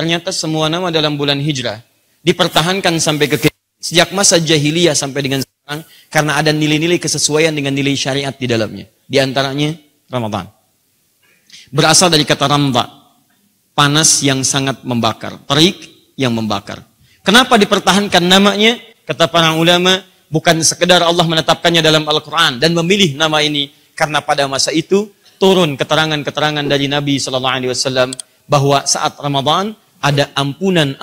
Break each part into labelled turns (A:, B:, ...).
A: Ternyata semua nama dalam bulan hijrah dipertahankan sampai ke sejak masa jahiliyah sampai dengan sekarang karena ada nilai-nilai kesesuaian dengan nilai syariat di dalamnya. Di antaranya Ramadan. Berasal dari kata ramda, panas yang sangat membakar, terik yang membakar. Kenapa dipertahankan namanya? Kata para ulama, bukan sekedar Allah menetapkannya dalam Al-Quran dan memilih nama ini, karena pada masa itu turun keterangan-keterangan dari Nabi SAW bahwa saat Ramadan ada ampunan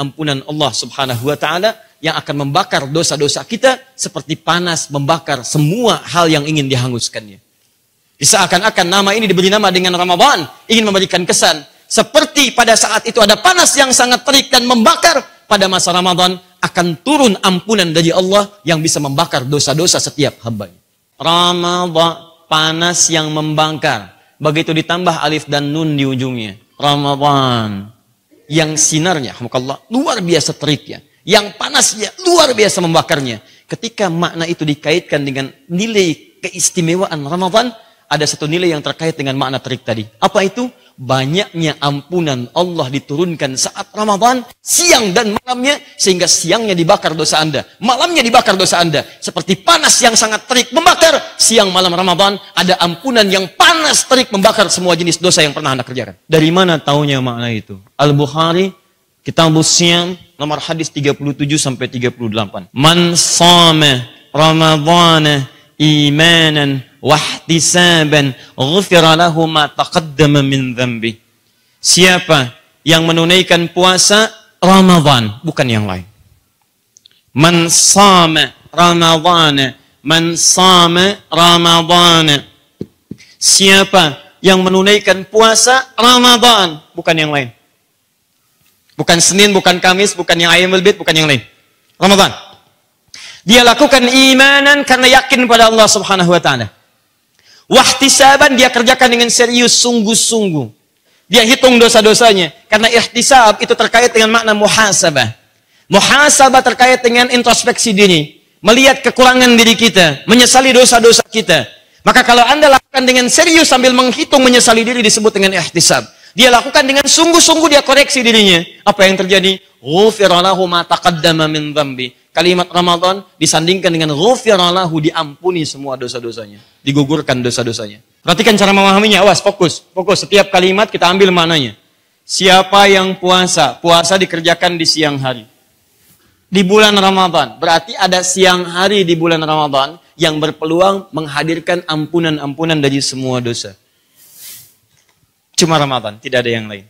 A: Allah Subhanahu wa Ta'ala yang akan membakar dosa-dosa kita seperti panas membakar semua hal yang ingin dihanguskannya. Seakan-akan nama ini diberi nama dengan Ramadan, ingin memberikan kesan seperti pada saat itu ada panas yang sangat terik dan membakar, pada masa Ramadan akan turun ampunan dari Allah yang bisa membakar dosa-dosa setiap hamba. Ramadan, panas yang membakar. Begitu ditambah alif dan nun di ujungnya. Ramadan, yang sinarnya luar biasa teriknya, yang panasnya luar biasa membakarnya. Ketika makna itu dikaitkan dengan nilai keistimewaan Ramadan, ada satu nilai yang terkait dengan makna terik tadi. Apa itu? Banyaknya ampunan Allah diturunkan saat Ramadan, siang dan malamnya, sehingga siangnya dibakar dosa Anda, malamnya dibakar dosa Anda. Seperti panas yang sangat terik membakar, siang malam Ramadan ada ampunan yang panas terik membakar semua jenis dosa yang pernah Anda kerjakan. Dari mana taunya makna itu? Al-Bukhari, Kitabus Siyam, nomor hadis 37-38. Man shama Ramadhana imanan wahtisaban ghufira lahu ma taqaddama min dhanbi. Siapa yang menunaikan puasa Ramadan, bukan yang lain. Man shama Ramadhana, man shama Ramadhana. Siapa yang menunaikan puasa Ramadan, bukan yang lain. Bukan Senin, bukan Kamis, bukan yang Ayyamul Bid, bukan yang lain. Ramadan. Dia lakukan imanan karena yakin pada Allah Subhanahu wa Ta'ala. Wahtisaban, dia kerjakan dengan serius, sungguh-sungguh. Dia hitung dosa-dosanya. Karena ihtisab itu terkait dengan makna muhasabah. Muhasabah terkait dengan introspeksi diri. Melihat kekurangan diri kita. Menyesali dosa-dosa kita. Maka kalau Anda lakukan dengan serius sambil menghitung menyesali diri, disebut dengan ihtisab. Dia lakukan dengan sungguh-sungguh, dia koreksi dirinya. Apa yang terjadi? Ghufira lahu ma taqaddama min dhanbi. Kalimat Ramadan disandingkan dengan ghufira lahu, diampuni semua dosa-dosanya. Digugurkan dosa-dosanya. Perhatikan cara memahaminya, awas, fokus. Fokus, setiap kalimat kita ambil maknanya. Siapa yang puasa? Puasa dikerjakan di siang hari. Di bulan Ramadan. Berarti ada siang hari di bulan Ramadan yang berpeluang menghadirkan ampunan-ampunan dari semua dosa. Cuma Ramadan, tidak ada yang lain.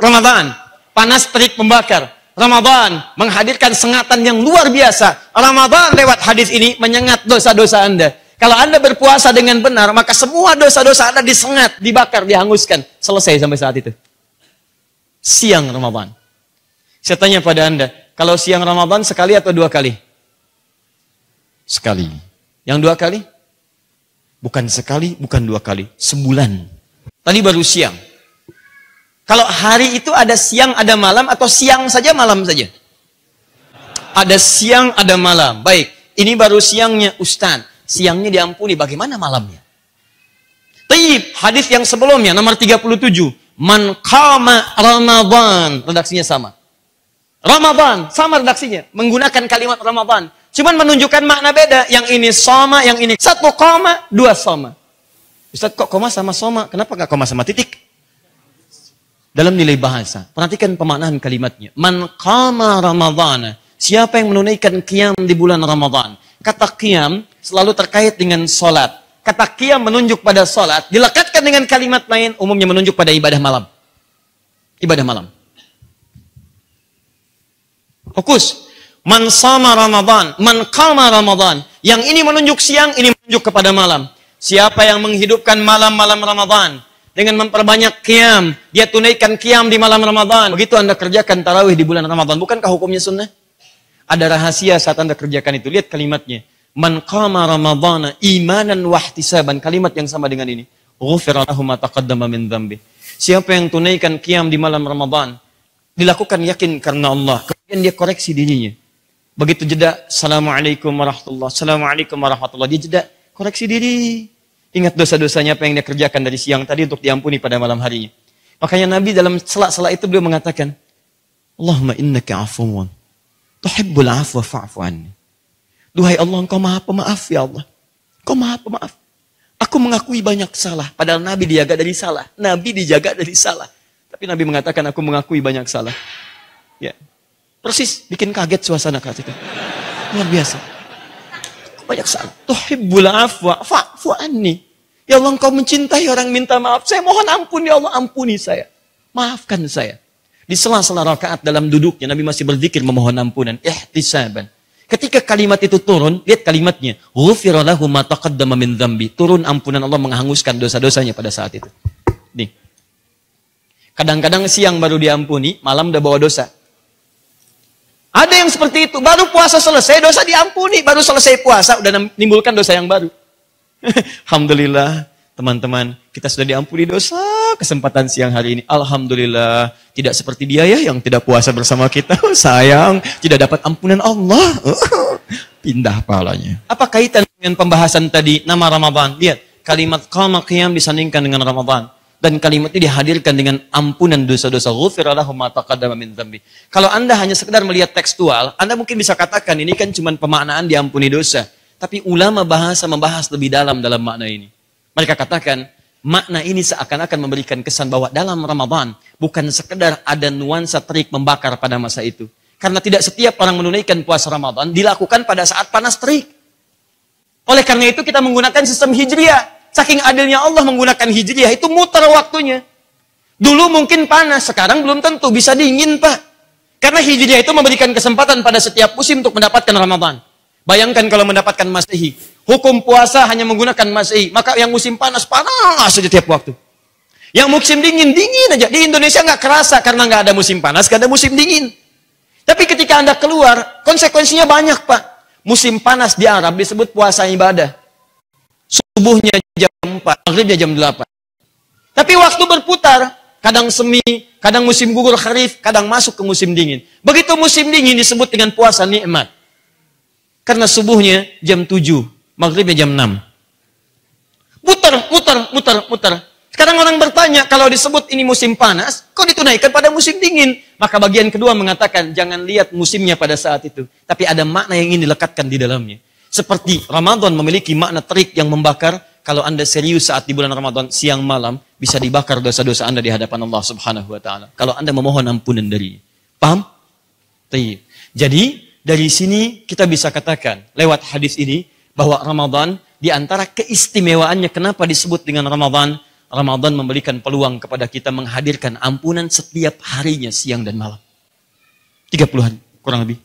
A: Ramadan, panas terik membakar. Ramadan, menghadirkan sengatan yang luar biasa. Ramadan lewat hadis ini menyengat dosa-dosa Anda. Kalau Anda berpuasa dengan benar, maka semua dosa-dosa Anda disengat, dibakar, dihanguskan. Selesai sampai saat itu. Siang Ramadan. Saya tanya pada Anda, kalau siang Ramadan sekali atau dua kali? Sekali. Yang dua kali? Bukan sekali, bukan dua kali. Sebulan. Tadi baru siang. Kalau hari itu ada siang, ada malam, atau siang saja, malam saja? Ada siang, ada malam. Baik, ini baru siangnya, Ustaz. Siangnya diampuni, bagaimana malamnya? Taib, hadis yang sebelumnya, nomor 37. Man qama Ramadan. Redaksinya sama. Ramadan, sama redaksinya. Menggunakan kalimat Ramadan. Cuman menunjukkan makna beda. Yang ini soma, yang ini satu koma, dua soma. Ustaz, kok koma sama soma? Kenapa nggak koma sama titik? Dalam nilai bahasa, perhatikan pemaknaan kalimatnya. Man qama Ramadhana. Siapa yang menunaikan qiyam di bulan Ramadan? Kata qiyam selalu terkait dengan solat. Kata qiyam menunjuk pada solat. Dilekatkan dengan kalimat lain, umumnya menunjuk pada ibadah malam. Ibadah malam. Fokus. Man shama Ramadan. Man qama Ramadan. Yang ini menunjuk siang, ini menunjuk kepada malam. Siapa yang menghidupkan malam-malam Ramadan dengan memperbanyak qiyam, dia tunaikan qiyam di malam Ramadan. Begitu Anda kerjakan tarawih di bulan Ramadan, bukankah hukumnya sunnah? Ada rahasia saat Anda kerjakan itu. Lihat kalimatnya. Man qama Ramadhana imanan wahtisaban. Kalimat yang sama dengan ini. Ghufira lahu ma taqaddama min dhanbi. Siapa yang tunaikan qiyam di malam Ramadan, dilakukan yakin karena Allah. Kemudian dia koreksi dirinya. Begitu jeda, Assalamualaikum warahmatullahi wabarakatuh. Assalamualaikum warahmatullahi wabarakatuh. Dia jeda, koreksi diri. Ingat dosa-dosanya apa yang dia kerjakan dari siang tadi untuk diampuni pada malam harinya. Makanya Nabi dalam sela-sela itu beliau mengatakan, Allahumma innaka afuwun tuhibbul afwa fa'fu anni. Duhai Allah, Engkau Maha Pemaaf ya Allah. Engkau Maha Pemaaf. Aku mengakui banyak salah, padahal Nabi dijaga dari salah. Nabi dijaga dari salah. Tapi Nabi mengatakan aku mengakui banyak salah. Ya. Persis bikin kaget suasana ketika. Luar biasa. Banyak salah. Tuhibbul afwa fa'fu anni. Ya Allah, Engkau mencintai orang minta maaf. Saya mohon ampun ya Allah, ampuni saya. Maafkan saya. Di sela-sela rakaat dalam duduknya Nabi masih berzikir memohon ampunan, ihtisaban. Ketika kalimat itu turun, lihat kalimatnya, ghufira lahu ma taqaddama min dzambi. Turun ampunan Allah menghanguskan dosa-dosanya pada saat itu. Nih. Kadang-kadang siang baru diampuni, malam udah bawa dosa. Ada yang seperti itu, baru puasa selesai dosa diampuni, baru selesai puasa udah menimbulkan dosa yang baru. Alhamdulillah, teman-teman, kita sudah diampuni dosa kesempatan siang hari ini. Alhamdulillah, tidak seperti dia ya yang tidak puasa bersama kita. Sayang, tidak dapat ampunan Allah. Pindah palanya. Apa kaitan dengan pembahasan tadi nama Ramadan? Lihat, kalimat qama qiyam disandingkan dengan Ramadan. Dan kalimat ini dihadirkan dengan ampunan dosa-dosa. Ghufira lahu ma taqaddama min dzambi. Kalau Anda hanya sekedar melihat tekstual, Anda mungkin bisa katakan ini kan cuma pemaknaan diampuni dosa. Tapi ulama bahasa membahas lebih dalam makna ini. Mereka katakan, makna ini seakan-akan memberikan kesan bahwa dalam Ramadan bukan sekedar ada nuansa terik membakar pada masa itu. Karena tidak setiap orang menunaikan puasa Ramadan dilakukan pada saat panas terik. Oleh karena itu kita menggunakan sistem hijriah. Saking adilnya Allah menggunakan hijriah, itu muter waktunya. Dulu mungkin panas, sekarang belum tentu, bisa dingin Pak. Karena hijriah itu memberikan kesempatan pada setiap musim untuk mendapatkan Ramadan. Bayangkan kalau mendapatkan Masehi. Hukum puasa hanya menggunakan Masehi. Maka yang musim panas, panas saja tiap waktu. Yang musim dingin, dingin aja. Di Indonesia nggak kerasa karena nggak ada musim panas, nggak ada musim dingin. Tapi ketika Anda keluar, konsekuensinya banyak Pak. Musim panas di Arab disebut puasa ibadah. Subuhnya jam 4, maghribnya jam 8. Tapi waktu berputar, kadang semi, kadang musim gugur kharif, kadang masuk ke musim dingin. Begitu musim dingin disebut dengan puasa nikmat. Karena subuhnya jam 7, maghribnya jam 6. Muter. Sekarang orang bertanya, kalau disebut ini musim panas, kok ditunaikan pada musim dingin? Maka bagian kedua mengatakan, jangan lihat musimnya pada saat itu. Tapi ada makna yang ingin dilekatkan di dalamnya. Seperti Ramadan memiliki makna terik yang membakar, kalau Anda serius saat di bulan Ramadan, siang malam, bisa dibakar dosa-dosa Anda di hadapan Allah Subhanahu wa Ta'ala. Kalau Anda memohon ampunan dari. Paham? Tayyib. Jadi, dari sini kita bisa katakan, lewat hadis ini, bahwa Ramadan, di antara keistimewaannya kenapa disebut dengan Ramadan, Ramadan memberikan peluang kepada kita menghadirkan ampunan setiap harinya, siang dan malam. 30 hari, kurang lebih.